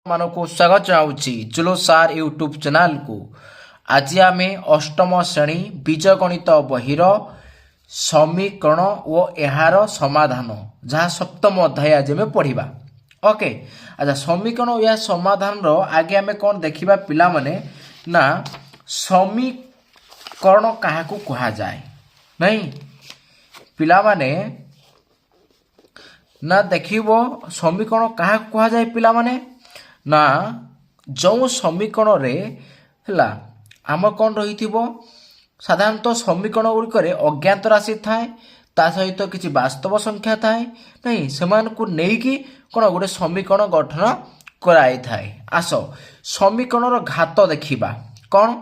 मानकु स्वागत चाहूँगी जुलो सार यूट्यूब चैनल को। आज आम अष्टम श्रेणी बीजगणित बहिर समीकरण और यार समाधान जहाँ सप्तम अध्याय आज आम पढ़ा। ओके अच्छा समीकरण या समाधान आगे आम कौन देखा पिला माने ना समीकरण क्या कह जाए नहीं पिला माने ना देखिबो समीकरण क्या कह जाए पिला माने ना जो समीकरण रे हला आम कौन रही साधारणतः समीकरण गुड़िक अज्ञात राशि थाए ता सहित किसी वास्तव संख्या थाए नहीं से नहीं कौन गोटे समीकरण गठन कराई थाए। आस समीकरण घात देखिबा कौन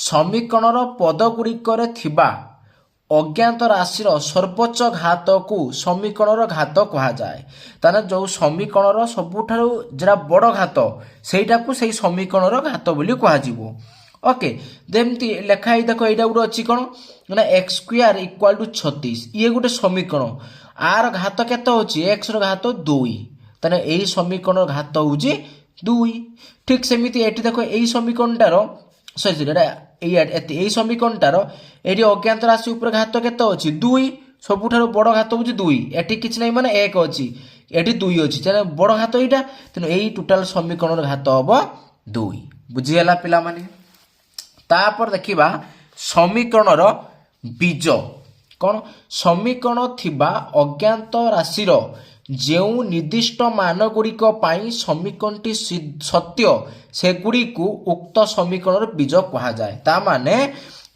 समीकरण पद गुड़िक अज्ञात राशिर सर्वोच्च घात को समीकरण घात कह जाए। ताने जो समीकरण सबुठारु जरा बड़ घात सेटा को सही समीकरण घात बोली कह जिवो। ओके जेमती लेखाई देखो यहाँ गोटे अच्छी कौन ना एक्स स्क्वायर इक्वाल टू 36 ये गोटे समीकरण आर घात केते होची एक्स रो घात 2 ताने एई समीकरण घात होची 2 ठीक सेमिति एठी देखो एई समीकरणटार सही समीकरणटार ये अज्ञात राशि उपर घात केते होची 2 सबुठारु बड़ घात होची 2 एठी किछ नै माने 1 अछि एठी 2 अछि ताने बड़ घात एटा तेनु एई टोटल समीकरण घात हबो 2 बुझियला पिला माने। तापर देखिबा समीकरणर बीज कौन समीकरण थिबा अज्ञात राशिर जो निर्दिष्ट मान गुड़िक समीकरणटी सत्य से गुड़ी को उक्त समीकरण बीज कह जाए। ता माने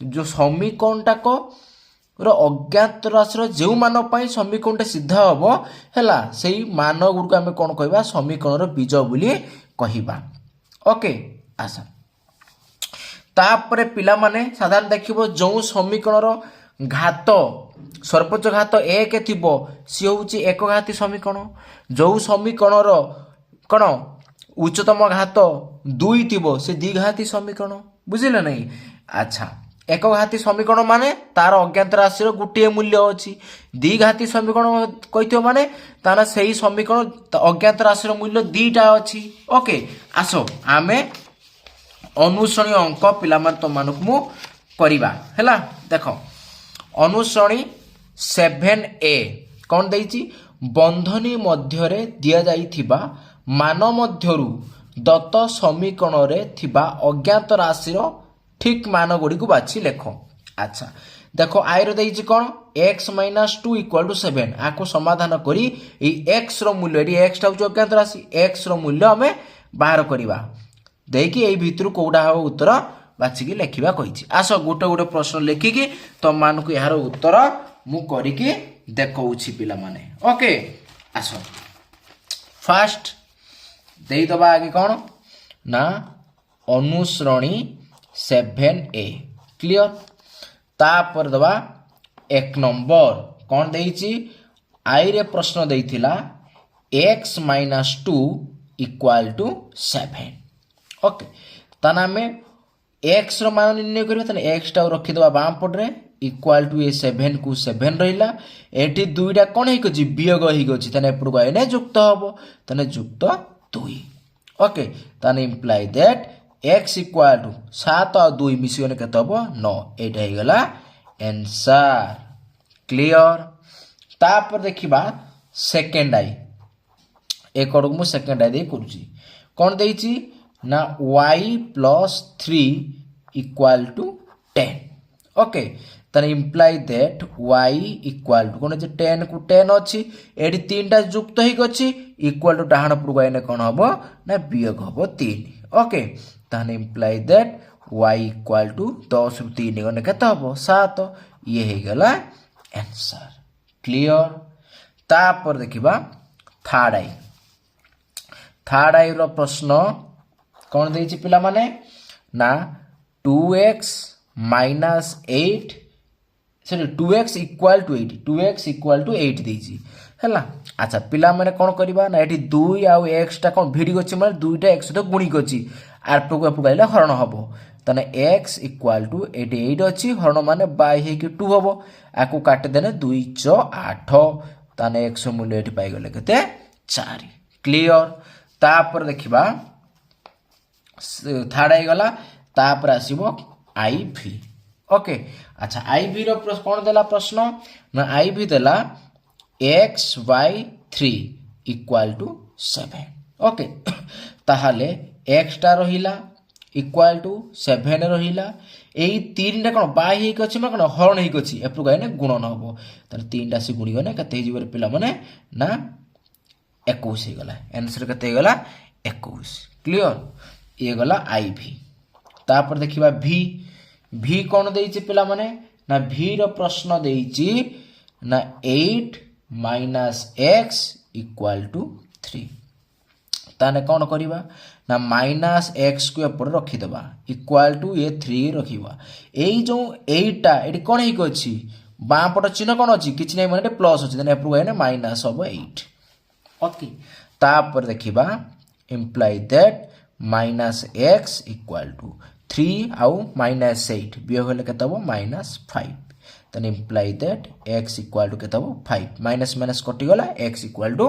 जो समीकरणटाक अज्ञात राशि जो मान समीकरण सिद्ध हम है से मान गुड़िक आम कौन कह समीकरण बीज बोली कहवा। ओके आशा तापरे पिला माने साधारण देखिबो जो समीकरण घात सर्वोच्च घात 1 थिबो सी होउची एक घाती समीकरण जो समीकरण कौन उच्चतम घात 2 थिबो से द्विघाती समीकरण बुझिले नहीं। अच्छा एक घाती समीकरण माने तार अज्ञात राशि गोटे मूल्य अच्छी द्विघाती समीकरण कहिथो माने तार सही समीकरण अज्ञात राशि मूल्य 2टा अच्छी। ओके आसो आमे अनुश्रेणी अंक पिला तो मानक मु करिबा हैला देखो अनुश्रेणी 7A कौन देइची बंधनी मध्यरे दिया जाइथिबा मान मध्यरु दत्त समीकरण रे थिबा अज्ञात राशि ठीक मान गुड़ी को बाछि लेखो। अच्छा देखो आइर देइची कौन x - 2 = 7 आको समाधान करी x रो मूल्य x टा अज्ञात राशि x रो मूल्य हमें बाहर करिबा देखिए यही भितर कौटा हम उत्तर बाछिकी लिखा कही। आस गोटे गोटे प्रश्न लिखिकी तुम मान को यार उत्तर मु करिकी देखौछि पिला माने। ओके आस फास्ट देई दबा आगे कौन ना अनुश्रेणी 7A क्लियर तापर दबा 1 नंबर कौन देइछि आई रे प्रश्न देइथिला x - 2 = 7। ओके ताना में x रो मान निर्णय करबा तने x टा रखि दबा बाम पटरे इक्वल टू ए 7 को 7 रहिला एठी दुईटा कोन हे कछि वियोग हे कछि तने एपड़ गयने युक्त हबो तने युक्त 2। ओके ताने इंप्लाई दैट x = 7 और 2 मिसियोने केते हबो 9 एटा हे गला आंसर क्लियर। तापर देखिबा सेकंड आई एक और मु सेकंड आई दे करूची कोन देइची ना y + 3 = 10। ओके ताने इंप्लाई दैट y = कोन जे 10 को 10 अछि एडी तीनटा युक्त हे गछि इक्वल टू डाहण पुर गयने कोन हबो ना वियोग हबो 3। ओके ताने इंप्लाई दैट y = 10 + 3 गने केते हबो 7 ये हे गला आंसर क्लियर। तापर देखिबा थर्ड आई रो प्रश्न कौन देइछि पिला माने ना 2x - 8 सॉरी 2x = 8 देइछि हैला। अच्छा पिला माने कोन करबा ना एठी 2 आ x टा कोन भिडी गछि माने 2टा x तो गुणी गछि आर पुगु गाइले हरण हबो तने x = 8 अछि हरण माने बाय हे कि 2 हबो आकु काट देने 2 * 8 ताने x मूल्य एठी पाई गले केते 4 क्लियर। तापर देखिबा थर्ड आई गला तापर आसीबो IV ओके अच्छा IV रो कोन देला प्रश्न ना IV देला x/3 = 7 ओके ताहाले x टा रहिला इक्वल टू 7 रहिला एई 3 टा कोन बाय हे कछि म कोन हरण हे कछि एपु गायने गुणन हबो त 3 टा से गुणी गने कते जीवर पिला माने ना 21 हे गला आंसर कते हे गला 21 क्लियर ये गला IV तापर देखिबा V कोन देइछि पिला माने ना V रो प्रश्न देइछि ना 8 - x = 3 ताने कौन करिबा ना -x को ऊपर रखी देबा इक्वल टू ये 3 रखिबा एई जो 8 टा एटी कोन हे अछि बां पट चिन्ह कोन अछि किछ नै माने प्लस अछि देन एप्रू गायने माइनस होबो 8 ओके तापर देखिबा इंप्लाई दैट -x = 3 आउ -8 बियो होले केते हो -5 then imply that x equal to केते हो 5 माइनस माइनस कटि गला x equal to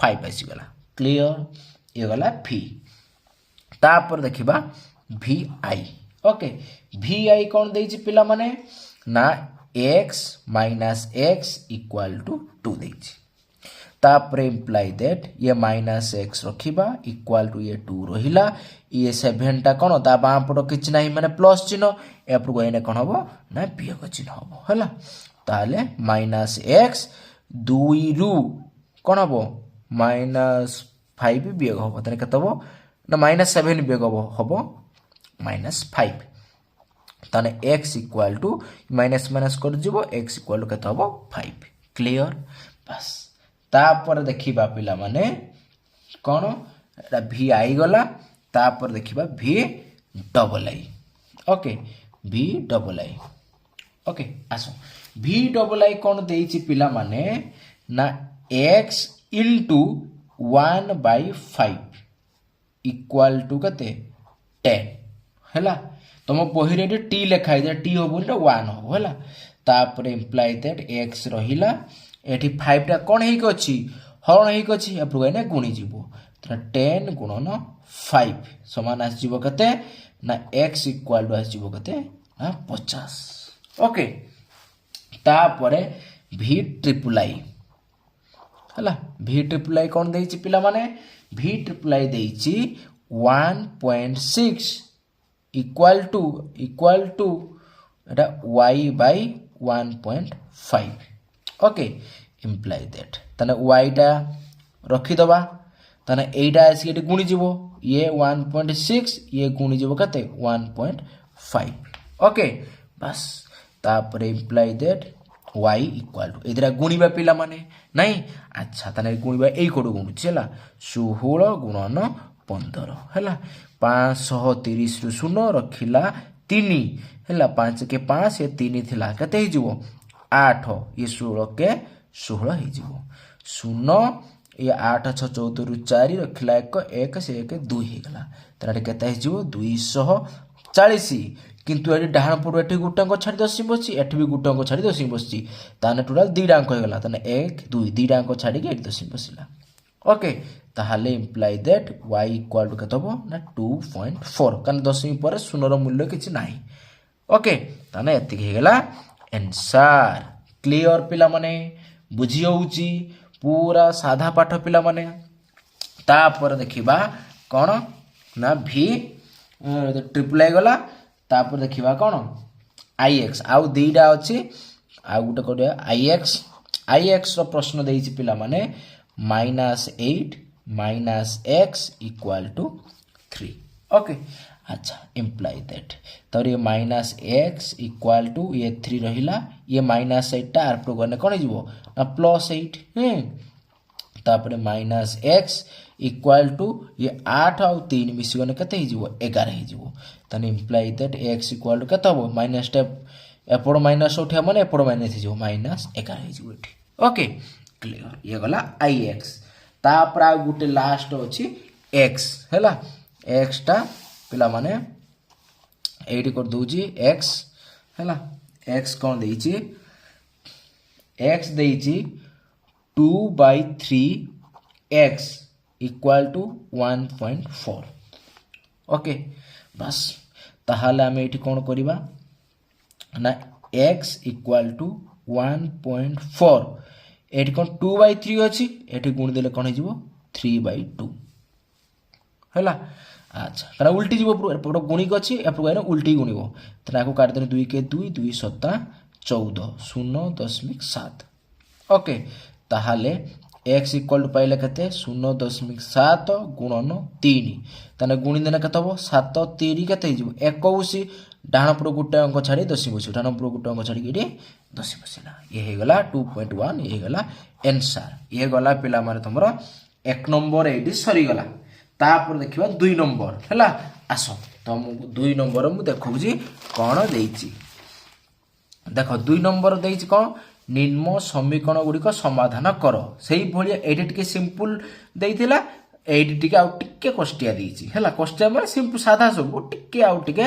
5 आसी गला क्लियर ये गला V तापर देखिबा VI ओके VI कोन देइछि पिला माने ना x - x = 2 देइछि तापर इंप्लाई दैट ये -x रखिबा इक्वल टू ये 2 रहिला ये 7 टा कोन ता बां पट किछ नाही माने प्लस चिन्ह एप्रू गयने कोन हबो ना वियोग चिन्ह हबो हला ताले -x 2 रु कोन हबो -5 वियोग हबो तने कत हबो ना -7 वियोग हबो -5 ताने x = माइनस माइनस कर जिवो x = कत हबो 5 क्लियर बस तापर देखिबा पिला माने कोन एटा VI गला तापर देखिबा VII ओके VII ओके आसो VII कोन देइछि पिला माने ना x * 1/5 इक्वल टू कते 10 हैला तुम बही रे t लिखाइ दे t हो बोली 1 हो हैला तापर इंप्लाई दैट x रहिला एठी 5 टा कोन हे के अछि हरण हे के अछि एप्रू गायने गुणी जीवो त 10 गुणन 5 समान आस जीवो कते ना x = आस जीवो कते ना 50 ओके तापरे VIII हला VIII कोन देइछि पिला माने VIII देइछि 1.6 equal to Etah y/1.5 okay imply that तने y टा रखि दबा तने एटा आसी एटी गुणी जीवो ये 1.6 ये गुणी जीवो कते 1.5 ओके बस तापर इंप्लाई दैट y = इधर गुणीबा पिला माने नाही अच्छा तने गुणीबा एई कोड गुणु छला 16 गुणन 15 हैला 530 रु 0 रखिला 3 हैला 5 के 5 ये 3 थिला कते हे जीवो 8 ये 16 के 16 हे जीवो 0 ये 8 6 14 रु 4 रखिला 1 1 से 1 2 हे गला तने कते हे जीवो 240 किंतु एटी डाहाण पडो एटी गुटांक छाडी दसिम बसची एटी भी गुटांक छाडी दसिम बसची ताने टोटल 2 डांक हो गला ताने 1 2 2 डांक छाडी के 8 दसिम बसिला ओके ताहाले इंप्लाई दैट y = कत हो ना 2.4 कान दसिम पर शून्य रो मूल्य किछि नाही ओके ताने एति हे गला आंसर क्लियर पिला माने बुझी होउची पूरा साधा पाठ पिला माने तापर देखिबा कोन ना VIII गला तापर देखिबा कोन IX आउ दीडा अछि आ गुटे कोडे IX रो प्रश्न देइछि पिला माने -8 - x = 3 ओके अच्छा इंप्लाई दैट तरी -x = ये 3 रहिला ये -8 टा आर गने कोन जीवो ना +8 तापर -x = ये 8 आउ 3 मिसी गने कते हे जीवो 11 हे जीवो तने इंप्लाई दैट x = कत हो माइनस स्टेप एपड़ माइनस उठा माने एपड़ माइनस हे जीवो -11 हे जीवो एठी ओके क्लियर ये गला IX तापर आ गुटे लास्ट अछि x हैला x टा पिला माने एडी कर दोजी x हैला x कोन देइछि x देइछि 2/3 x इक्वाल टू 1.4 ओके बस ताहाले आमे एठी कोन करिबा ना x इक्वाल टू 1.4 एठी कोन 2/3 अछि एठी गुण देले कोन हिजबो 3/2 हैला अच्छा करा उल्टी जीवो एपड़ गुणिक अछि एपड़ गने उल्टी गुणिबो तने आको काट देने 2 के 2 2 7 14 0.7 ओके ताहाले x इक्वल टू पाइले कते 0.7 गुणन 3 तने गुणी देने कते हो 7 3 कते हिजबो 21 डाहण पुरो गुटे अंक छाडी 10 बसि डाहण पुरो गुटे अंक छाडी इडी 10 बसिला ये हे गला 2.1 ये गला आंसर ये गला पिला माने तमरो 1 नंबर एडी सरी गला तापर देखिबा 2 नंबर हैला आसो तुमको 2 नंबर मु देखौजी कोन देइची देखो 2 नंबर देइची कोन निम्न समीकरण गुडी को समाधान करो सेही भलिया एडी टिके सिंपल देइतिला एडी टिके आउ टिके कष्टिया देइची हैला कष्टिया माने सिंपल सादा सब टिके आउ टिके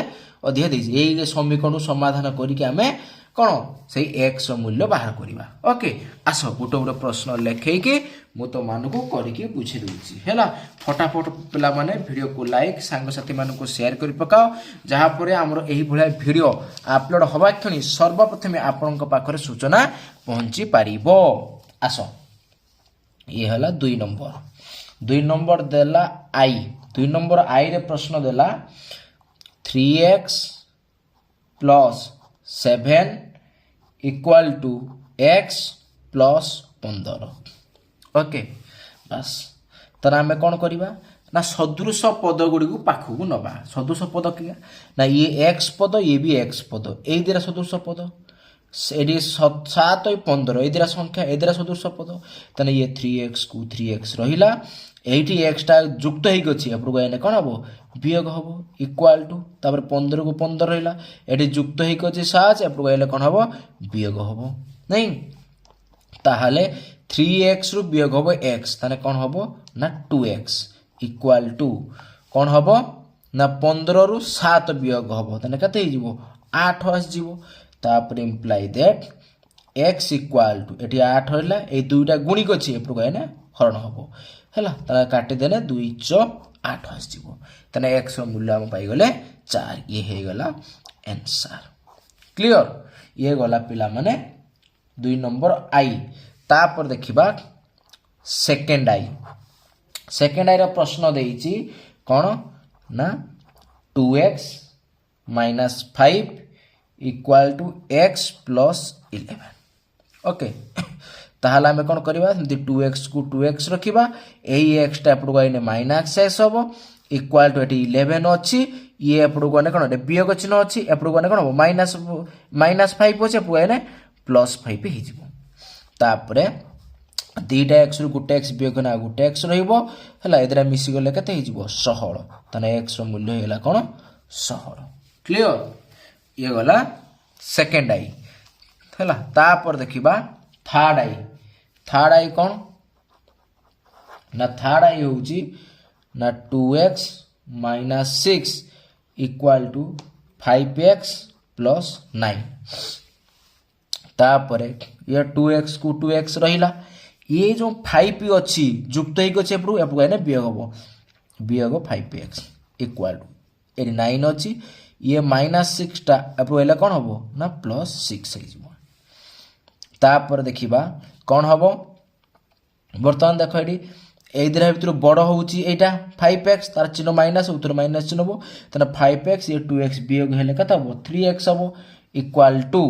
अधिया देइची एई समीकरण समाधान करी के हमें कोन सेही x मूल्य बाहर करिबा ओके आसो गुटो गुटो प्रश्न लेखै के मु तो मानको करी के बुझे दोची हैला फटाफट पिला माने वीडियो को लाइक सांग साथी मानको शेयर करि पकाओ जहा परे हमरो एही भलिया वीडियो अपलोड होबा खणी सर्वप्रथम आपनक पाखरे सूचना पहुंची पारिबो आसो ये हला 2 नंबर देला i 2 नंबर i रे प्रश्न देला 3x plus 7 equal to x plus 15 okay बस तर आमे कोन करिबा ना सदृश पद गुडी को पाखु को नबा सदृश पद किया ना ये x पद ये भी x पद एई दिरा सदृश पद एडी 7 और 15 एई दिरा संख्या एई दिरा सदृश पद तने ये 3x को 3x रहिला एठी x टा युक्त हेइ गछि अपरु गयने कोन हबो वियोग हबो इक्वल टू तापर 15 को 15 रहिला एठी युक्त हेइ गछि 7 अपरु गयले कोन हबो वियोग हबो नहीं ताहाले 3x रु वियोग हबो x तने कोन हबो ना 2x इक्वल टू कोन हबो ना 15 रु 7 वियोग हबो तने कते हि जिवो 8 आस जिवो तापर imply that x equal to एठी 8 हला ए दुईटा गुणिक अछि अपरु गयने हरण हबो हैला ता काटि देले 2 * 8 आस जिवो तने x मूल्य हम पाई गले 4 ये हे गला आंसर क्लियर ये गला पिला माने 2 नंबर आई तापर देखिबा सेकंड आई रो प्रश्न देइची कोन ना 2x - 5 equal to x plus 11 okay ताहाला हमें कोन करबा 2x को 2x रखिबा एई x टा अपडो गइने -x होबो इक्वल टू एटी 11 अछि ये अपडो गने कोन वियोग चिन्ह अछि अपडो गने कोन -5 अछि अपडो गने +5 हि जिवो तापरे दीटा x रु गुटे x वियोग ना गुटे x रहिबो हला एदरा मिसी गले कते हि जिवो 16 तने x रो मूल्य हेला कोन 16 क्लियर ये गला सेकंड आई हला तापर देखिबा थर्ड आई कोन ना थर्ड आई होउची ना 2x - 6 equal to 5x plus 9 तापरे ये 2x को 2x रहिला ये जो 5 अछि युक्त हेइ गछि एपरु गने वियोग हबो वियोग 5x इक्वल टू ए 9 अछि ये -6 टा एपरु एला कोन हबो ना +6 हेइ जिवो तापर देखिबा कोन हबो वर्तमान देखो एडी एई दिरा भितर बड़ होउची एटा 5x तार चिन्ह माइनस उतर माइनस चिन्ह हबो तने 5x ये 2x वियोग हेले कत हबो 3x हबो इक्वल टू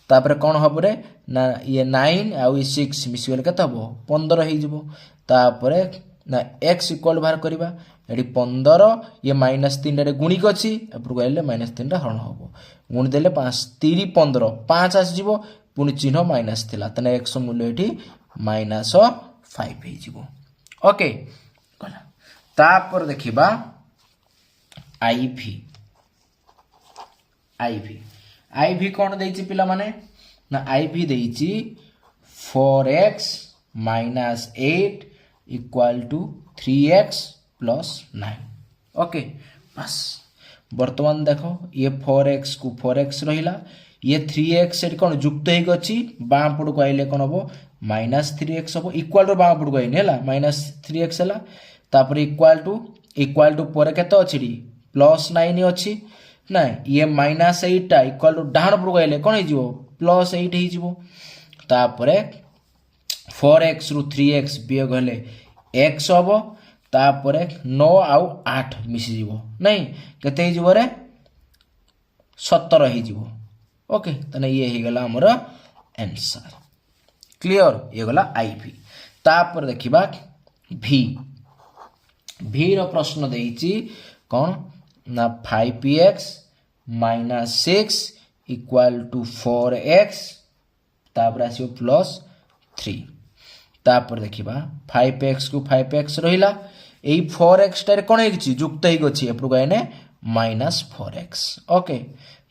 तापर कोन हबो रे ना ये 9 आ ये 6 मिसी गेले कत हबो 15 हेइ जिवो तापर ना x इक्वल बाहर करबा एडी 15 ये -3 रे गुणिक अछि एपर गइले -3 रे हरण हबो गुण देले 5 3 15 5 आस जिवो पुनी चिन्ह माइनस थिला तने x मूल्य एठी -5 हे जिवो ओके गला तापर देखिबा IV कोन देइची पिला माने ना IV देइची 4x - 8 equal to 3x plus 9 okay बस वर्तमान देखो ये 4x को 4x रहिला ये 3x सेट कोन युक्त हेइ गछि बाम पड को आइले कोन हबो -3x हम इक्वाल टू बाम पटको आईनी है -3x है तापर इक्वाल टू पर केते अछि +9 अछि ना ये -8 इक्वाल टू डाहण पटको आइले कोन हो +8 हो जिवो तापर 4x रु 3x वियोग हेले x हबो तापर 9 आउ 8 मिसी जिवो नहीं केते हो जिवो रे 17 हो जिवो ओके तने ये ही गला हमर आंसर क्लियर ये गला आईवी तापर देखिबा भी रो प्रश्न देइची कोन ना 5x - 6 इक्वल टू 4x तापर आसीओ +3 तापर देखिबा 5x को 5x रहिला एई 4x टारे कोन हेछि जुक्त हेइ गछि एपरु गायने -4x ओके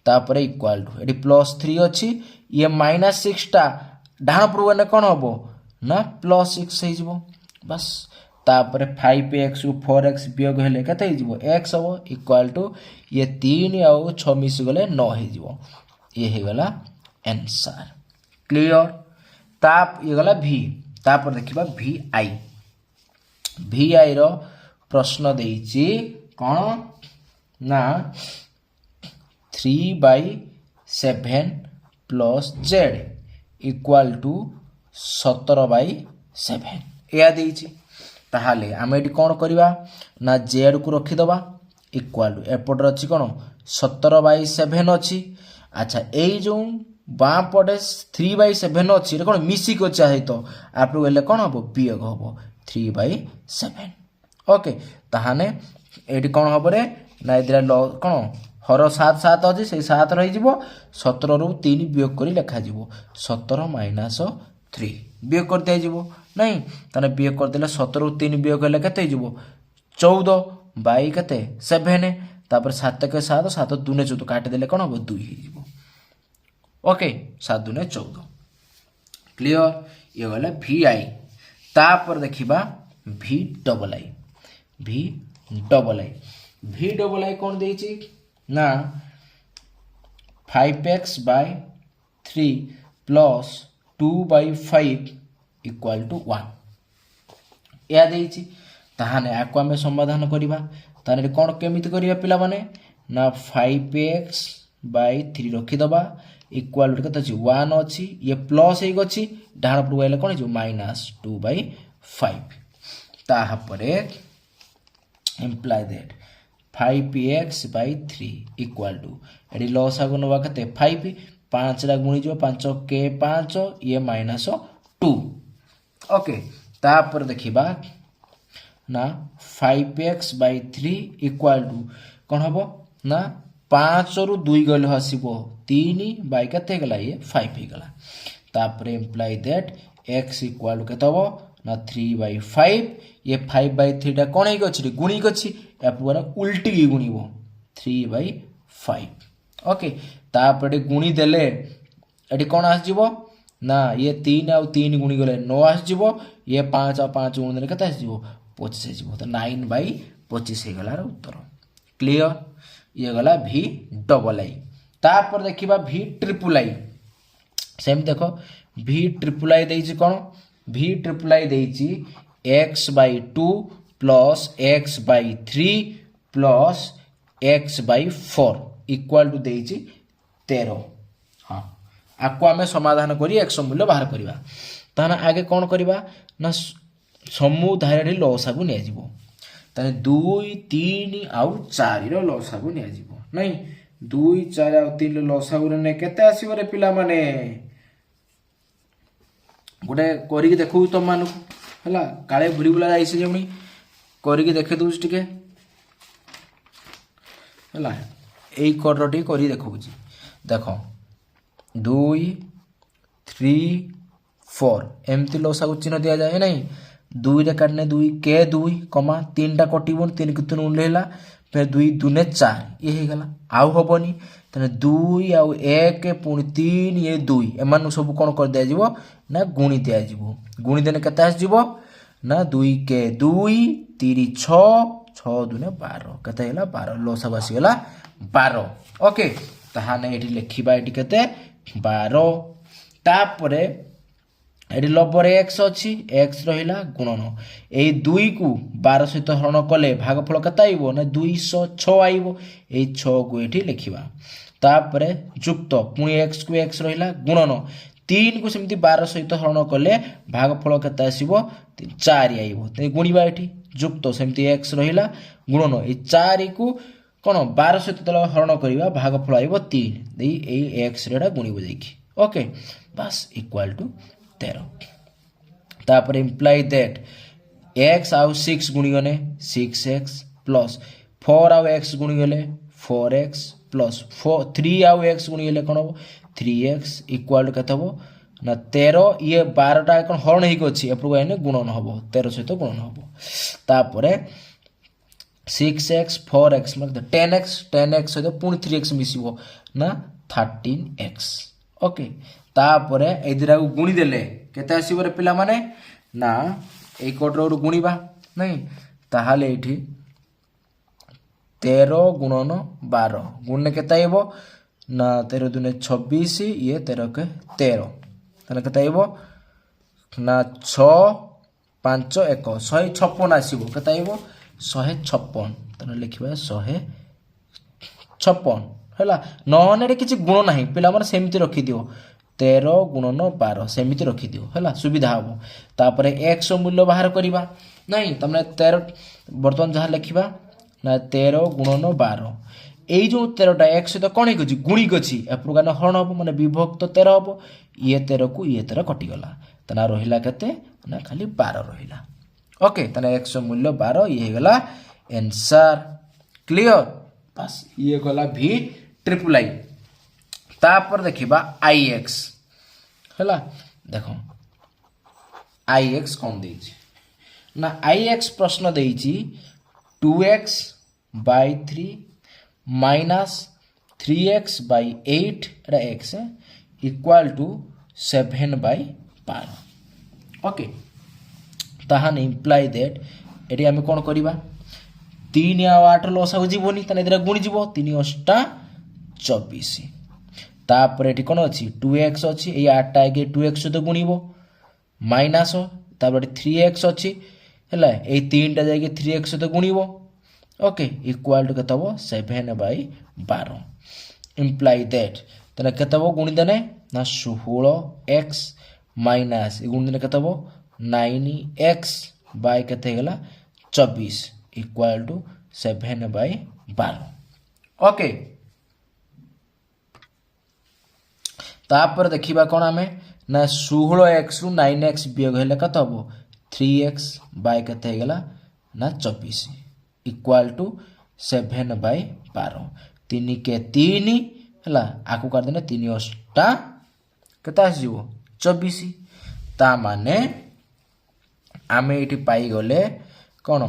तापर इक्वल टू एडी +3 अछि ये -6 टा डाहण परु गायने कोन हबो ना +6 हेइ जिवो बस तापर 5x को 4x वियोग हेले कते हेइ जिवो x हबो इक्वल टू ये 3 आउ 6 मिस गले 9 हेइ जिवो ये हे गला आंसर क्लियर ताप ये गला v तापर देखिबा vi रो प्रश्न देइची कोन ना 3/7 + z इक्वल टू 17/7 या देइची ताहाले आमे एटी कोन करबा ना z को रखि दबा इक्वल टू एपटर अछि कोन 17/7 अछि अच्छा एई जो बाम पटे 3/7 अछि रे कोन मिसी को चाहे तो आपरो गेले कोन हबो वियोग हबो 3/7 ओके ताहाने एटी कोन हबो रे ना इदरा कोन हर 7 7 अछि से 7 रहि जिवो 17 रु 3 वियोग करी लिखा जिवो 17 - 3 वियोग करते जिवो नहीं तने वियोग कर देले 17 रु 3 वियोग हेले कते जिवो 14 बाई कते 7 तापर 7 के 7 7 2 14 काट देले कोन हबो 2 हि जिवो ओके 7 2 14 क्लियर ये गला vi तापर देखिबा v डबल आई कोन देइची ना 5x/3 + 2/5 इक्वल टू 1 या देइची ताहाने आको हमें समाधान करिबा ताने कोन केमिति करिया पिला माने ना 5x/3 रखि दबा इक्वल टू कत अछि 1 अछि ये प्लस हे गछि डाहण पर गइले कोन जो -2/5 ताहा परे imply that 5x/3 equal to एडी लॉस आगो नबा कते 5 5 रा गुणी जो 5 के 5 ये -2 ओके तापर देखिबा ना 5x/3 इक्वल टू कोन हबो ना 5 रु 2 गले हसिबो 3 बाय कते गला ये 5 हे गला तापर इम्प्लाई दैट x इक्वल कते हबो ना 3/5 ये 5/3 टा कोन हे गछि गुणी गछि या पूरा उल्टी की गुणीबो 3/5 ओके तापर गुणी देले एडी कोन आस जिवो ना ये 3 आउ 3 गुणी गले 9 आस जिवो ये 5 आउ 5 गुणी देले कते आस जिवो 25 हे जिवो तो 9/25 हे गला उत्तर क्लियर ये गला v डबल आई तापर देखिबा v ट्रिपल आई सेम देखो v ट्रिपल आई देइची कोन v ट्रिपल आई देइची x/2 + x/3 + x/4 equal to देइची 13 हां आको हमें समाधान करी x मूल्य बाहर करिबा ताना आगे कोन करिबा ना समूह धारडी लसागु ने जिवो ताने 2 3 आउ 4 रो लसागु ने जिवो नहीं 2 4 आउ 3 रो लसागु ने केते आसीबो रे पिला माने गोटे करी देखू तो मानु हला काळे बुरी बुला जाइसे जेमनी करी देखे दूस टिके हला एई करटी करी देखौची देखो 2 3 4 एमती लसागु चिन्ह दिया जाए नहीं 2 रे काटने 2 के 2 कमा 3 टा कटिबोन 3 कितन उलेला फिर 2 2 4 ये हे गला आउ हबनी तने 2 आउ 1 पुनी 3 ये 2 एमान सब कोन कर दिया जिवो ना गुणी दिया जिवो गुणी देने कते आस जिवो ना 2 के 2 3 6 6 2 12 कते हैला 12 लोसा बसी गला 12 ओके ताहाने एठी लेखिबा एठी कते 12 तापरे এটি লবরে এক্স অছি এক্স রহিলা গুণন এই 2 কু 12 সহিত হরণ কলে ভাগফল কেতে আইব না 206 আইব এই 6 কু এটি লিখিবা তাপরে যুক্ত পুনি এক্স কু এক্স রহিলা গুণন 3 কু সেমতি 12 সহিত হরণ কলে ভাগফল কেতে আসিব 4 আইব তাই গুণিবা এটি যুক্ত সেমতি এক্স রহিলা গুণন এই 4 কু কোন 12 সহিত তলে হরণ করিবা ভাগফল আইব 3 এই এই এক্স রেটা গুণিব যাইকি ওকে বাস ইকুয়াল টু 13 तापर इम्प्लाई दैट एक्स आउ 6 गुणिगले 6x प्लस 4 आउ x गुणिगले 4x प्लस 3 आउ x गुणिगले कौन हम 3x इक्वाल टू केते हम ना 13 ये 12 टा कौन हरण ही अछि एपरु आइने गुणन हम 13 सहित गुणन हम तापर 6x 4x मतलब 10x सहित पुणी 3x मिसिबो ना 13x ओके तापर ए दिरा गुणी देले केते आसीबो रे पिला माने ना ए कोडरो गुणीबा नहीं ताहाले एठी 13 गुणन 12 गुणने केते आइबो ना 13 दुने 26 ये 13 के 13 तने केते आइबो ना 6 5 1 156 आसीबो केते आइबो 156 तने लिखिबा 156 हैला नहने रे किछि गुण नाही पिला माने सेमति रखि दियो 13 गुणन 12 सेमिति रखी दियो हैला सुविधा हबो तापरे x मूल्य बाहर करिबा नहीं तमने 13 बर्तमान जहा लिखिबा ना 13 गुणन 12 एई जो 13 टा x सहित कोन हिकछि गुणी गछि ए प्रकार हरण हबो माने विभक्त 13 हबो ये 13 को ये 13 कटि गला तना रहिला केते ना खाली 12 रहिला ओके तना x मूल्य 12 ये हेगला आंसर क्लियर बस ये गला भी ट्रिपल आई तापर देखिबा ix हैला देखो ix कौन देछि ना ix प्रश्न देछि 2x by 3 minus 3x by 8 रा x equal to 7 by 12 okay ताहान इम्प्लाई दैट एटी हम कोन करिबा 3 आ 8 लसा हो जीवनी तने इधर गुणी जीवो 3 8 24 तापर एटी कोन अछि 2x अछि ए 8 टा के 2x सहित गुणिबो माइनस तापर 3x अछि हैला ए 3 टा जाय के 3x सहित गुणिबो ओके इक्वल टू केतबो 7 by 12 इम्प्लाई दैट तने केतबो गुणी देने ना 16x माइनस ए गुणी देने केतबो 9x बाय केते गेला 24 इक्वल टू 7 by 12 ओके तापर देखिबा कोन हमें ना 16x रु 9x वियोग हेले कत हबो 3x बाय केते गेला ना 24 इक्वल टू 7 by 12 3 के 3 हला आकु कर देने 3 8 केता आसीबो 24 ता माने आमे एठी पाई गले कोन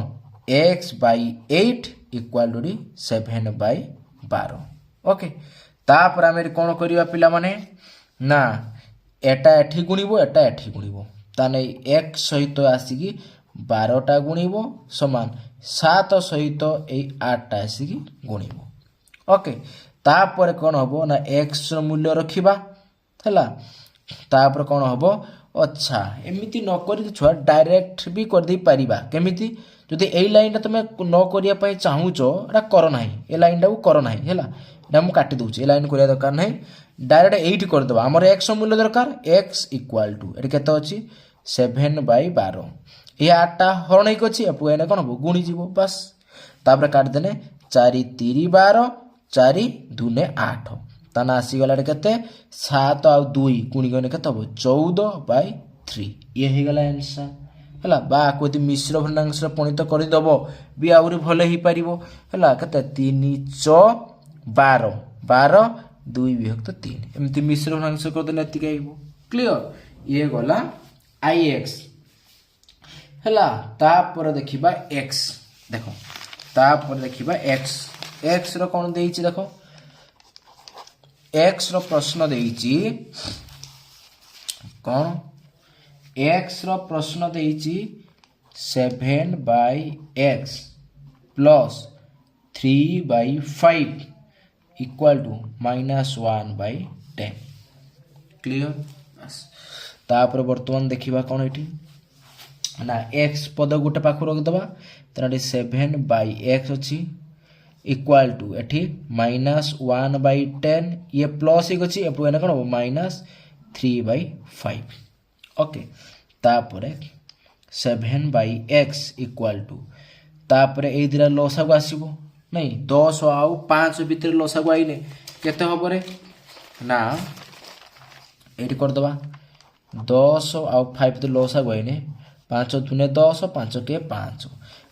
x by 8 equal to 7 by 12 okay तापर आमे कोन करिवा पिला माने ना एटा एठी गुणिबो एटा एठी गुणिबो ताने x सहित आसीकी 12 टा गुणिबो समान 7 सहित ए 8 टा आसीकी गुणिबो ओके तापर कोन हबो ना x रो मूल्य रखिबा हला तापर कोन हबो अच्छा एमिति न करि छुआ डायरेक्ट भी कर दी परिबा केमिति जदि एई लाइन तमे न करिया पई चाहूचो एटा कर नाही ए लाइन टा कर नाही हला एटा हम काटि दोछ ए लाइन करिया दरकार नाही डायरेक्ट 8 कर दबा हमर x मूल्य दरकार x इक्वल टू एटा केते अछि 7 by 12 ए 8 टा हरण एक अछि अपु एने कोन गुणी जीवो बस तापर काट देने 4 3 12 4 2 8 ताना आसी गला केते 7 आ 2 गुणी गने केते हो 14 by 3 ये हे गला आंसर हला बा कोति मिश्र भग्नांश पणित करि दबो बि आउरी भले ही परिबो हला केते 3 4 12 12 2 विभक्त 3 एमति मिश्र भग्नांश कर देने एति आइबो क्लियर ये गला ix हला तापर देखिबा x देखो तापर देखिबा x x रो कोन देइछि देखो x रो प्रश्न देइछि कोन x रो प्रश्न देइछि 7 by x plus 3 by 5 equal to -1 by 10 clear तापर वर्तमान देखिबा कोन एठी ना x पद गोटे पाखु रख दबा तने 7/x अछि इक्वल टू एठी -1/10 ये प्लस एक अछि एपु एना कोन हो -3/5 ओके तापर 7/x इक्वल टू तापर ए दिरा लसागु आसीबो नहीं 10 आउ 5 भीतर लसागु आइले केते हबो रे ना एठी कर दबा 10 आउ 5 तो लसागु आइले 5 दुने 10 5 के 5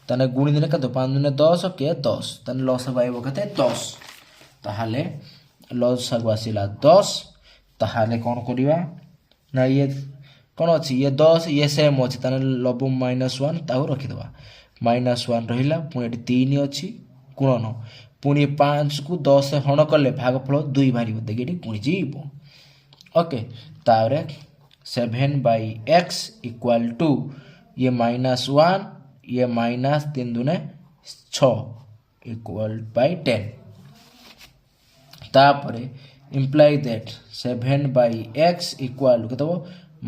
तने गुणी दिने कते 5 दुने 10 के 10 तने लसागु आइबो कते 10 ताहाले लसागु आसीला 10 ताहाले कोन करिवा ना ये कोन अछि ये 10 ये सेम अछि तने लबु -1 ताऊ रखि दबा -1 रहिला पुणी 3 अछि गुणन पुणी 5 को 10 हण कले भागफल 2 बारिबो देखि गुणी जीवो ओके तारे 7/x इक्वल टू ये -1 ये -3 दुने 6 इक्वल बाय 10 तापरे imply that 7/x इक्वल केतबो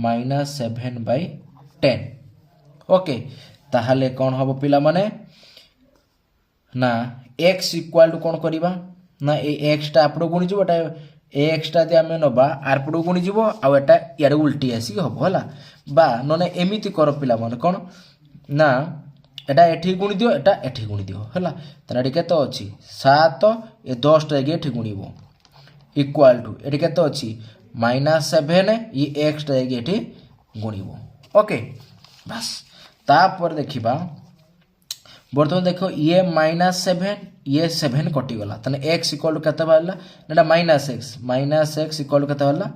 -7/10 ओके ताहाले कोन हबो पिला माने ना x इक्वल टू कोन करिबा ना ए x टा आपडो गुणी जबो x टा दे हमें नबा आरपडो गुणी जबो आ एटा यारे उल्टी आसी हबो हला बा नने एमिति कर पिला माने कोन ना एटा एठी गुणी दियो एटा एठी गुणी दियो हला तनाडी केतो अछि 7 ए 10 टा गे एठी गुणीबो इक्वल टू एठी केतो अछि -7 ये x टा गे एठी गुणीबो ओके बस तापर देखिबा बर्तमान देखो ये -7 ये 7 कटि गला तने x इक्वल टू केते बाला नेटा -x इक्वल टू केते बाला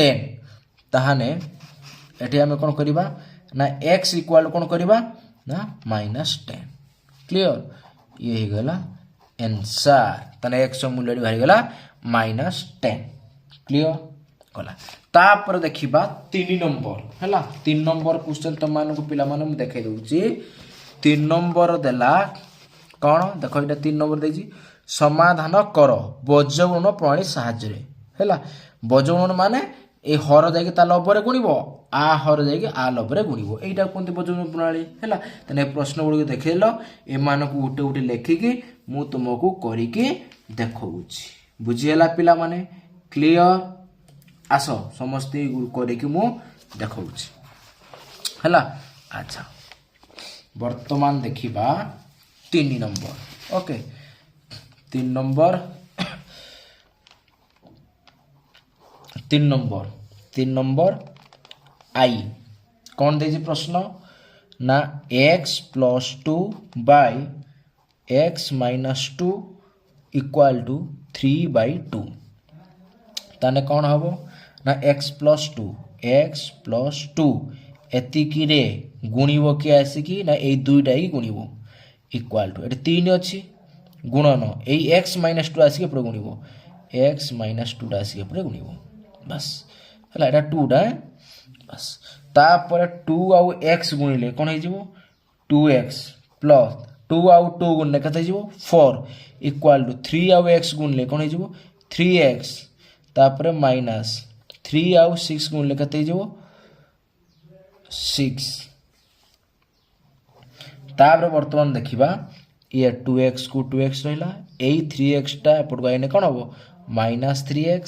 10 ताहाने एठी हम कोन करिबा ना x इक्वल कोन करिबा ना -10 क्लियर ये ही गला आंसर तने x मूल्य भारी गला -10 क्लियर गला तापर देखिबा 3 नंबर हला 3 नंबर क्वेश्चन त मान को पिला मान देखाई दउची 3 नंबर देला कोन देखो इटा 3 नंबर देजी समाधान कर बजगुणन प्रणाली सहाय्य रे हला बजगुणन माने ए हर जाई ता लबरे गुणिबो आ हर जाई आ लबरे गुणिबो एटा कोनते बजगुणन प्रणाली हला तने प्रश्न गुडी देखैलो ए मान को उटे उटे लेखि की मु तुमको करी के देखौची बुझियला पिला माने क्लियर आसो समस्त करी के मु देखौची हला अच्छा वर्तमान देखिबा 3 नंबर ओके 3 नंबर आई कौन देजी प्रश्न ना x + 2 / x - 2 इक्वल टू 3/2 ताने कौन हबो ना x + 2 एतिकी रे गुणिबो के आसी की ना ए दुईटा ही गुणिबो इक्वल टू एटा 3 अछि गुणन ए x - 2 आसी के पर गुणिबो x - 2 आसी के पर गुणिबो बस हला एटा 2 डा बस तापर 2 आउ x गुणिले कोन हे जिवो 2x प्लस 2 आउ 2 गुणले कते जिवो 4 इक्वल टू 3 आउ x गुणले कोन हे जिवो 3x तापर माइनस 3 आउ 6 गुणले कते जिवो 6 तापर वर्तमान देखिबा ये 2x को 2x रहिला ए 3x टा पड गाइने कोन हबो -3x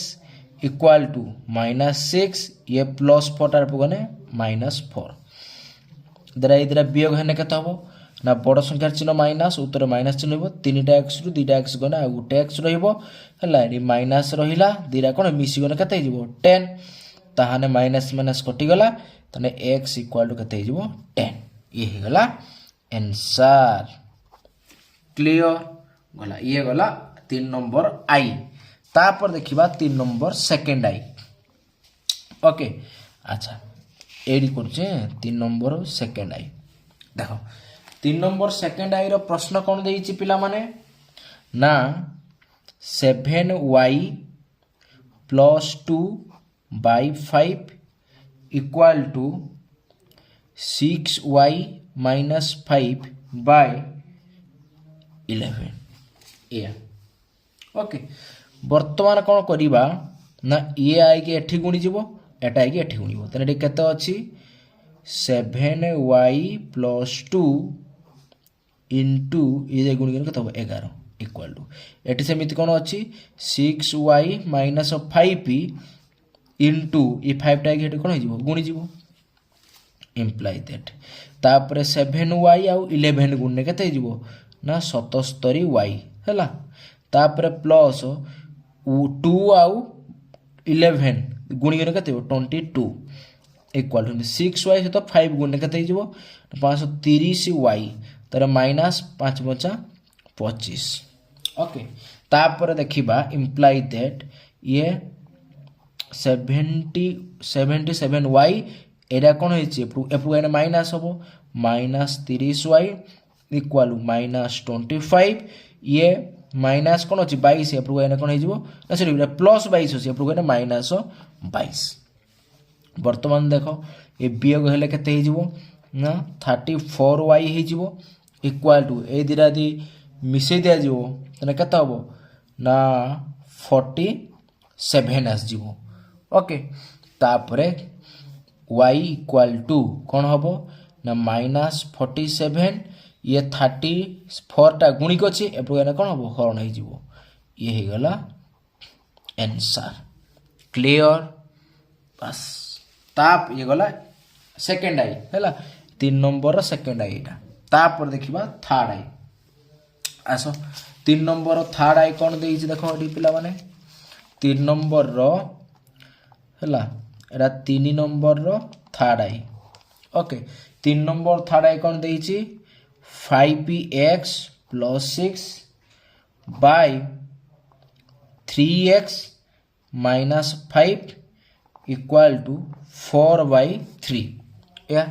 इक्वल टू -6 ये प्लस 4 टा पगने -4 दरा इदरा वियोग हेने केते हबो ना बड़ संख्या चिन्ह माइनस उत्तर माइनस चिन्ह हबो 3टा x रु 2टा x गना आ गुटे x रहिबो हला रि माइनस रहिला दिरा कोन मिसी गने केते हिजबो 10 ताहाने माइनस माइनस कटि गला तने x इक्वल टू केते हिजबो 10 ये हे गला आंसर क्लियर गला ये गला 3 नंबर आई तापर देखिबा 3 नंबर सेकंड आई ओके अच्छा एडी करछे 3 नंबर सेकंड आई देखो 3 नंबर सेकंड आई रो प्रश्न कोन देइछि पिला माने ना 7y + 2/5 equal to 6y - 5/11 A okay वर्तमान कोन करिबा ना ये आई के एठी गुणी जीवो এটা ହେଇକି ଏଠି ଗୁଣିବ ତାହେଲେ ଏଠି କେତେ ଅଛି 7y + 2 ଇଣ୍ଟୁ ଇଏ ଗୁଣିକି କେତେ ହେବ 11 ଇକ୍ୱାଲ୍ ଟୁ ଏଠି ସେମିତି କ'ଣ ଅଛି 6y - 5p ଇଣ୍ଟୁ ଇ 5ଟା ହେଇକି ଏଠି କ'ଣ ହେଇଯିବ ଗୁଣିଯିବ ଇମ୍ପ୍ଲାଇ ଦ୍ୟାଟ୍ ତାପରେ 7y ଆଉ 11 ଗୁଣିଲେ କେତେ ହେଇଯିବ ନା 77y ହେଲା ତାପରେ ପ୍ଲସ୍ 2 ଆଉ 11 ଗୁଣିକି କେତେ ହେବ 22 ଇକ୍ୱାଲ୍ ଟୁ 6y ସହିତ 5 ଗୁଣିଲେ କେତେ ହେଇଯିବ 530y ତାର ମାଇନସ୍ 5 5 25 ଓକେ ତାପରେ ଦେଖିବା ଇମ୍ପ୍ଲାଇ ଦ୍ୟାଟ୍ ଇଏ 77y ଏଇଟା କ'ଣ ହେଇଛି ଏପଟକୁ ଏଇଟା ମାଇନସ୍ ହେବ -30y ଇକ୍ୱାଲ୍ -25 ଇଏ ମାଇନସ୍ କ'ଣ ଅଛି 22 ଏପଟକୁ ଏଇଟା କ'ଣ ହେଇଯିବ ନା ସରି ପ୍ଲସ୍ 22 ଅଛି ଏପଟକୁ ଏଇଟା -22 ବର୍ତ୍ତମାନ ଦେଖ ଏ ବିୟୋଗ ହେଲେ କେତେ ହେଇଯିବ ନା 34y ହେଇଯିବ ଇକ୍ୱାଲ୍ ଟୁ ଏଇ ଦୁଇଟା ଯଦି ମିଶେଇ ଦିଆଯିବ ତାହେଲେ କେତେ ହେବ ନା 47 ଆସିଯିବ ଓକେ ତାପରେ y ଇକ୍ୱାଲ୍ ଟୁ କ'ଣ ହେବ ନା -47 ଇଏ 34ଟା ଗୁଣିକ ଅଛି ଏପଟକୁ ଏଇଟା କ'ଣ ହେବ ହରଣ ହେଇଯିବ ଇଏ ହେଇଗଲା ଆନ୍ସର୍ କ୍ଲିଅର ବାସ୍ ଇଏ ଗଲା ସେକେଣ୍ଡ ଆଇ ହେଲା 3 ନମ୍ବରର ସେକେଣ୍ଡ ଆଇ ଏଇଟା ତାପରେ ଦେଖିବା ଥାର୍ଡ ଆଇ ଆସ 3 ନମ୍ବରର ଥାର୍ଡ ଆଇ କ'ଣ ଦେଇଛି ଦେଖ ଏଠି ପିଲାମାନେ 3 ନମ୍ବରର ହେଲା ଏଇଟା 3 ନମ୍ବରର third I okay 3 number third I କ'ଣ ଦେଇଛି 5x + 6 by 3x - 5 equal to 4/3 ଏହା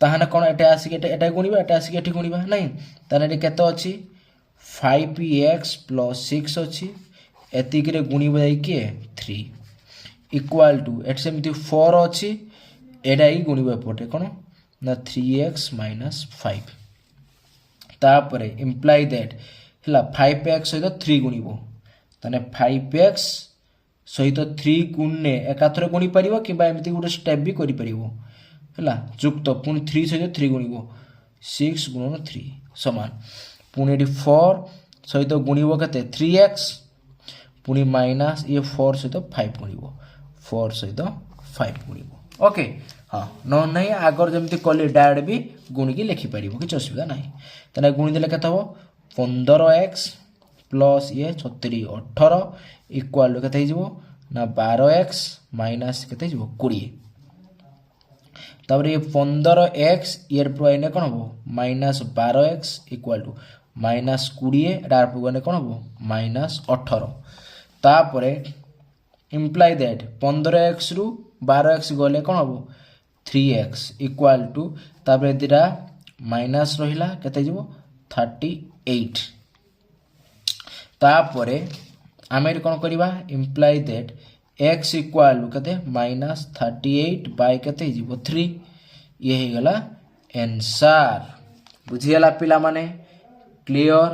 ତାହେଲେ କ'ଣ ଏଟା ଆସିକି ଏଟା ଗୁଣିବା ଏଟା ଆସିକି ଏଠି ଗୁଣିବା ନାଇଁ ତାହେଲେ ଏଠି କେତେ ଅଛି 5x + 6 ଅଛି ଏତିକିରେ ଗୁଣିବ ଯାଇକି 3 ଇକ୍ୱାଲ୍ ଟୁ ଏଠି ସେମିତି 4 ଅଛି ଏଇଟା ହିଁ ଗୁଣିବ ଏପଟେ କ'ଣ ନା 3x - 5 ତାପରେ ଇମ୍ପ୍ଲାଇ ଦ୍ୟାଟ୍ ହେଲା 5x ସହିତ 3 ଗୁଣିବ ତାହେଲେ 5x ସହିତ 3 ଗୁଣିଲେ ଏକାଥରେ ଗୁଣି ପାରିବ କିମ୍ବା ଏମିତି ଗୋଟେ ଷ୍ଟେପ୍ ବି କରିପାରିବ ହେଲା ଯୁକ୍ତ ପୁଣି 3 ସହିତ 3 ଗୁଣିବ 6 × 3 ସମାନ ପୁଣି ଏଠି 4 ସହିତ ଗୁଣିବ କେତେ 3x ପୁଣି ମାଇନସ୍ ଇଏ 4 ସହିତ 5 ଗୁଣିବ 4 ସହିତ 5 ଗୁଣିବ ଓକେ ହଁ ନହେଲେ ନାହିଁ ଆଗରୁ ଯେମିତି କଲି ଡାଇରେକ୍ଟ ବି ଗୁଣିକି ଲେଖିପାରିବ କିଛି ଅସୁବିଧା ନାହିଁ ତାହେଲେ ଗୁଣିଦେଲେ କେତେ ହେବ 15x ପ୍ଲସ୍ ଇଏ 36 18 ଇକ୍ୱାଲ୍ ଟୁ କେତେ ହେଇଯିବ ନା 12x ମାଇନସ୍ କେତେ ହେଇଯିବ 20 ତାପରେ ଇଏ 15x ଇଏର ଏଇନେ କ'ଣ ହେବ -12x ଇକ୍ୱାଲ୍ ଟୁ -20 ଏଇଟା ଗଲେ କ'ଣ ହେବ -18 ତାପରେ ଇମ୍ପ୍ଲାଇ ଦ୍ୟାଟ୍ 15x ରୁ 12x ଗଲେ କ'ଣ ହେବ 3x ଇକ୍ୱାଲ୍ ଟୁ ତାପରେ ଦୁଇଟା ମାଇନସ୍ ରହିଲା କେତେ ହେଇଯିବ 38 ତାପରେ ଆମେ ଏଠି କ'ଣ କରିବା ଇମ୍ପ୍ଲାଇ ଦ୍ୟାଟ୍ x ଇକ୍ୱାଲ୍ ଟୁ କେତେ -38 ବାଇ କେତେ ହେଇଯିବ 3 ଇଏ ହେଇଗଲା ଆନ୍ସର୍ ବୁଝିଗଲା ପିଲାମାନେ କ୍ଲିଅର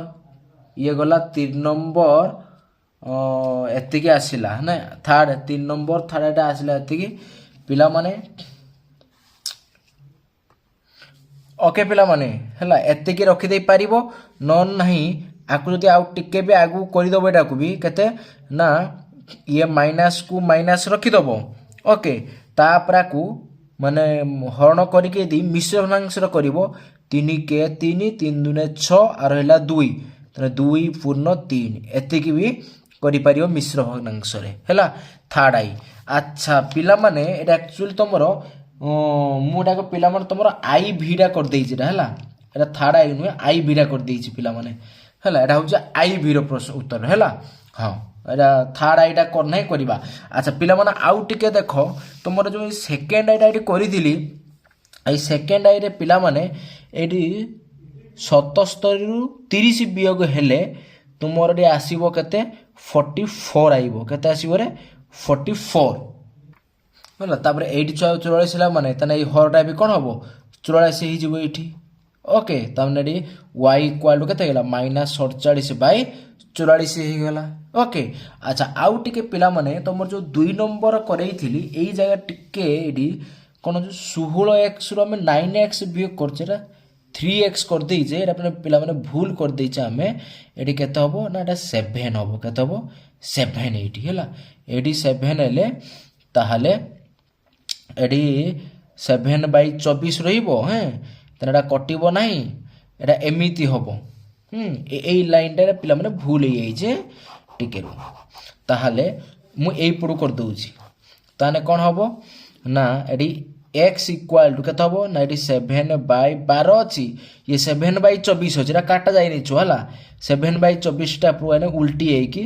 ଇଏ ଗଲା 3 ନମ୍ବର ଏତିକି ଆସିଲା ନା ଥାର୍ଡ 3 ନମ୍ବର ଥାର୍ଡଟା ଆସିଲା ଏତିକି ପିଲାମାନେ ଓକେ ପିଲାମାନେ ହେଲା ଏତିକି ରଖିଦେଇ ପାରିବ ନହେଲେ ନାହିଁ ଆକୁ ଯଦି ଆଉ ଟିକେ ବି ଆଗକୁ କରିଦେବ ଏଟାକୁ ବି କେତେ ନା ଇଏ ମାଇନସ୍କୁ ମାଇନସ୍ ରଖିଦେବ ଓକେ ତାପରେ ଆକୁ ମାନେ ହରଣ କରିକି ଯଦି ମିଶ୍ର ଭଗ୍ନାଂଶରେ କରିବ 3k 3 3 2 6 ଆଉ ରହିଲା 2 ତାହେଲେ 2 ପୂର୍ଣ୍ଣ 3 ଏତିକି ବି କରିପାରିବ ମିଶ୍ର ଭଗ୍ନାଂଶରେ ହେଲା ଥାର୍ଡ ଆଇ ଆଚ୍ଛା ପିଲାମାନେ ଏଇଟା ଆକ୍ଚୁଆଲି ତୁମର ମୁଁ ଏଟାକୁ ପିଲାମାନେ ତୁମର ଆଇ ଭିଟା କରିଦେଇଛି ଏଇଟା ହେଲା ଏଇଟା ଥାର୍ଡ ଆଇ ନୁହେଁ ଆଇ ଭିଟା କରିଦେଇଛି ପିଲାମାନେ ହେଲା ଏଇଟା ହେଉଛି ଆଇ ଭିର ପ୍ରଶ୍ନ ଉତ୍ତର ହେଲା ହଁ ଏଇଟା ଥାର୍ଡ ଆଇଟା ନାହିଁ କରିବା ଆଚ୍ଛା ପିଲାମାନେ ଆଉ ଟିକେ ଦେଖ ତୁମର ଯେଉଁ ସେକେଣ୍ଡ ଆଇଟା ଏଠି କରିଥିଲି ଏଇ ସେକେଣ୍ଡ ଆଇରେ ପିଲାମାନେ ଏଇଠି 77 ରୁ 30 ବିୟୋଗ ହେଲେ ତୁମର ଏଠି ଆସିବ କେତେ 44 ଆଇବ କେତେ ଆସିବ ରେ 44 ହେଲା ତାପରେ ଏଇଠି 44 ହେଲା ମାନେ ତାହେଲେ ଏଇ ହରଟା ବି କ'ଣ ହେବ 84 ହେଇଯିବ ଏଇଠି ओके तामने y इक्वाल टू केते गेला -47/44 ହେଇଗଲା ओके। अच्छा आउ टिके पिला माने तमर जो 2 नंबर करैथिली एई जगह टिके एडी कोन जो 16x रो हम 9x वियोग करछेरा 3x कर देई जे एटा पिला माने भूल कर देई जे हमें एडी केते हबो ना एटा 7 हबो केते हबो 7 एटी हैला एडी 7 हेले ताहाले एडी 7/24 रहिबो हैं तने एटा कटिबो नाही एटा एमिति हबो एई लाइन रे पिला माने भूल हे जाई जे टिके रो ताहाले मु एई पडू कर दउची ताने कोन हबो ना एडी x इक्वल टू केते हबो ना एडी 7/12 अछि ये 7/24 अछि रा काटा जाई नै छु हला 7/24 टा पुरो ने उल्टी है कि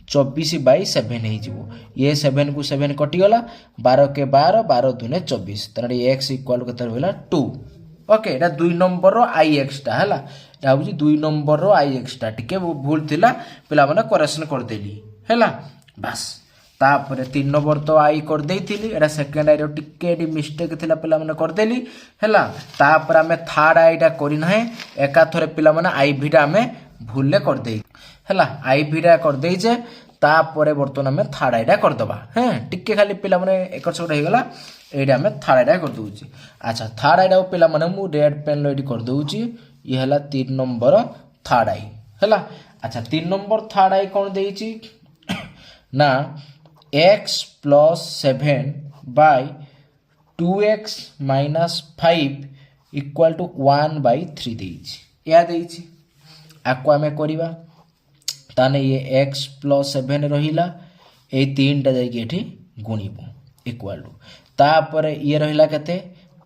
24/7 हे जिवो ये 7 को 7 कटि गला 12 के 12 12 दुने 24 तने x इक्वल केते होइला 2 ओके एटा 2 नंबर रो ix टा हला एटा होची 2 नंबर रो ix टा टिके भूल थिला पिला माने करेक्शन कर देली हला बस तापर 3 नंबर तो आई कर देइथिली एटा सेकंड आई रो टिके डी मिस्टेक थिला पिला माने कर देली हला तापर हमें थर्ड आईटा करि नाही एका थरे पिला माने आईवी टा हमें भूलले कर देई हला आईवी टा कर देई जे तापर बर्तन हमें थर्ड आईटा कर दबा हैं टिके खाली पिला माने एकर छोट हे गला एडा हमें थर्ड आईटा कर दउची अच्छा थर्ड आईटा पिला माने मु रेड पेन लोडी कर दउची ये हला 3 नंबर थर्ड आई हला अच्छा 3 नंबर थर्ड आई कोन देइची ना x plus 7 by 2x minus 5 equal to 1/3 देइछि या देइछि आको हमें करिबा ताने ये x plus 7 रहिला ए 3 टा जाई के एठी गुणिबो इक्वल टू तापर ये रहिला केते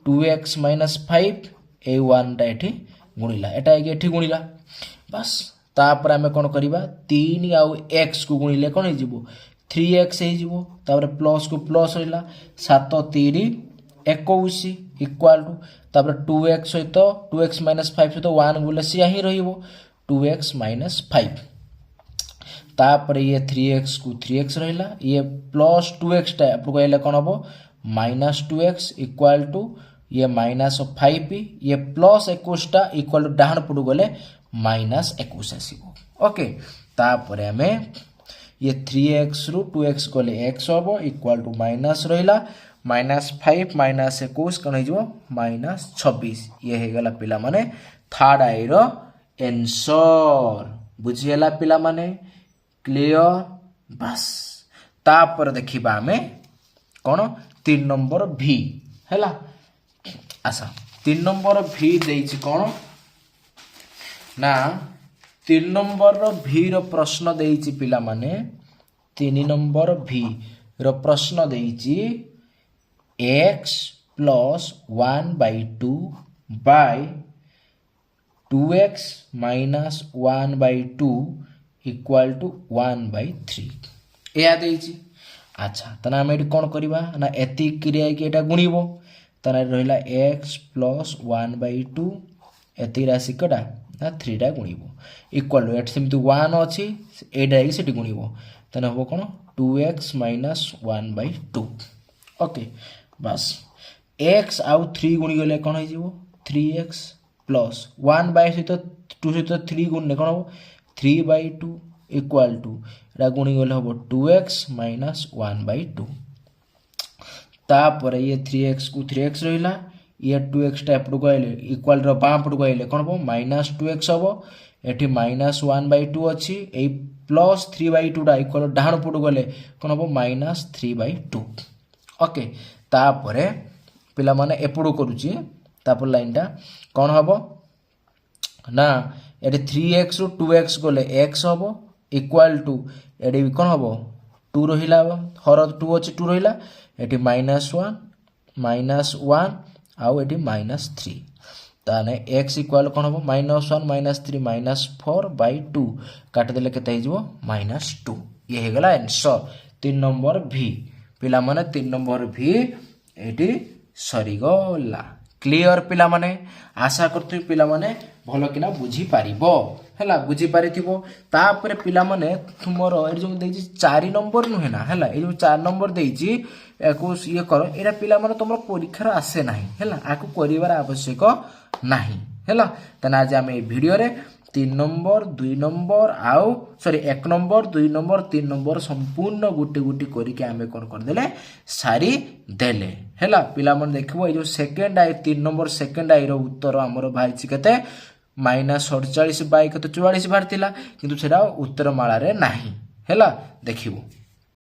2x minus 5 ए 1 टा एठी गुणिला एटा एठी गुणिला बस तापर हमें कोन करिबा 3 आउ x को गुणिले कोन हे जिवो 3x हे जिवो तापर प्लस को प्लस होइला 7 3 21 इक्वल टू तापर 2x सहित 2x - 5 सहित 1 बोले सिया ही रहिबो 2x - 5 तापर ये 3x को 3x रहिला ये प्लस 2x टा आपको कहले कोन हबो -2x इक्वल टू ये -5 ये प्लस 21 टा इक्वल टू डाहन पडु गले -21 आसीबो ओके तापर हमें ये 3x रु 2x गले x होबो इक्वल टू माइनस रहिला -5 - 21 कोन हे जो -26 ये हे गला पिला माने थर्ड आई रो आंसर बुझियला पिला माने क्लियर बस तापर देखिबा हमें कोन 3 नंबर v हैला आसा 3 नंबर v देइछि कोन ना 3 नंबर रो v रो प्रश्न देइछि पिला माने 3 नंबर v रो प्रश्न देइछि x plus 1/2 by 2x minus 1/2 equal to 1/3 या देइछि अच्छा तना हम एटी कोन करबा ना एति क्रिया के एटा गुणिबो तना रहिला x plus 1/2 एति राशि कटा ना 3 टा गुणिबो इक्वल टू एट सेमति 1 अछि एटा कि सेटी गुणिबो तना हो कोन 2x minus 1/2 ओके बस x आउ 3 गुणी गले कोन हो जिवो 3x plus 1/2 सहित 2 सहित 3 गुणने कोन हो 3/2 इक्वल टू एटा गुणी गले हो 2x minus 1/2 तापर ये 3x को 3x रहिला ये 2x टा एपडु गले इक्वल रो बाम पडु गले कोन हो -2x हबो एठी -1/2 अछि ए प्लस 3/2 टा इक्वल डाहण पडु गले कोन हो -3/2 ओके तापरे पिला माने एपडु करूची तापर लाइन टा कोन हबो ना एठी 3x रु 2x गले x हबो इक्वल टू एडी कोन हबो 2 रहिला हर 2 अछि 2 रहिला एठी -1 आउ एठी -3 ताने x इक्वल कोन हबो -1 -3 -4/2 काट देले केते हिजबो -2 ये हे गला आंसर 3 नंबर v पिला माने 3 नंबर v एटी सरी गला क्लियर पिला माने आशा करथि पिला माने भलो किना बुझी पारिबो हैला बुझी पारिथिबो तापरे पिला माने तुमरो ए जो देछि 4 नंबर नुहे ना हैला ए जो 4 नंबर देछि एको ये करो एरा पिला माने तुमरो परीक्षा आसे नाही हैला आकु करिवार आवश्यक नाही ହେଲା ତାହେଲେ ଆଜି ଆମେ ଏଇ ଭିଡ଼ିଓରେ 3 ନମ୍ବର 2 ନମ୍ବର ଆଉ 1 ନମ୍ବର 2 ନମ୍ବର 3 ନମ୍ବର ସମ୍ପୂର୍ଣ୍ଣ ଗୋଟି ଗୋଟି କରିକି ଆମେ କ'ଣ କରିଦେଲେ ସାରିଦେଲେ ହେଲା ପିଲାମାନେ ଦେଖିବ ଏଇ ଯେଉଁ ସେକେଣ୍ଡ ଆଇ 3 ନମ୍ବର ସେକେଣ୍ଡ ଆଇର ଉତ୍ତର ଆମର ବାହାରିଛି କେତେ -47 ବାଇ କେତେ 44 ବାହାରିଥିଲା କିନ୍ତୁ ସେଟା ଉତ୍ତର ମାଳାରେ ନାହିଁ ହେଲା ଦେଖିବୁ।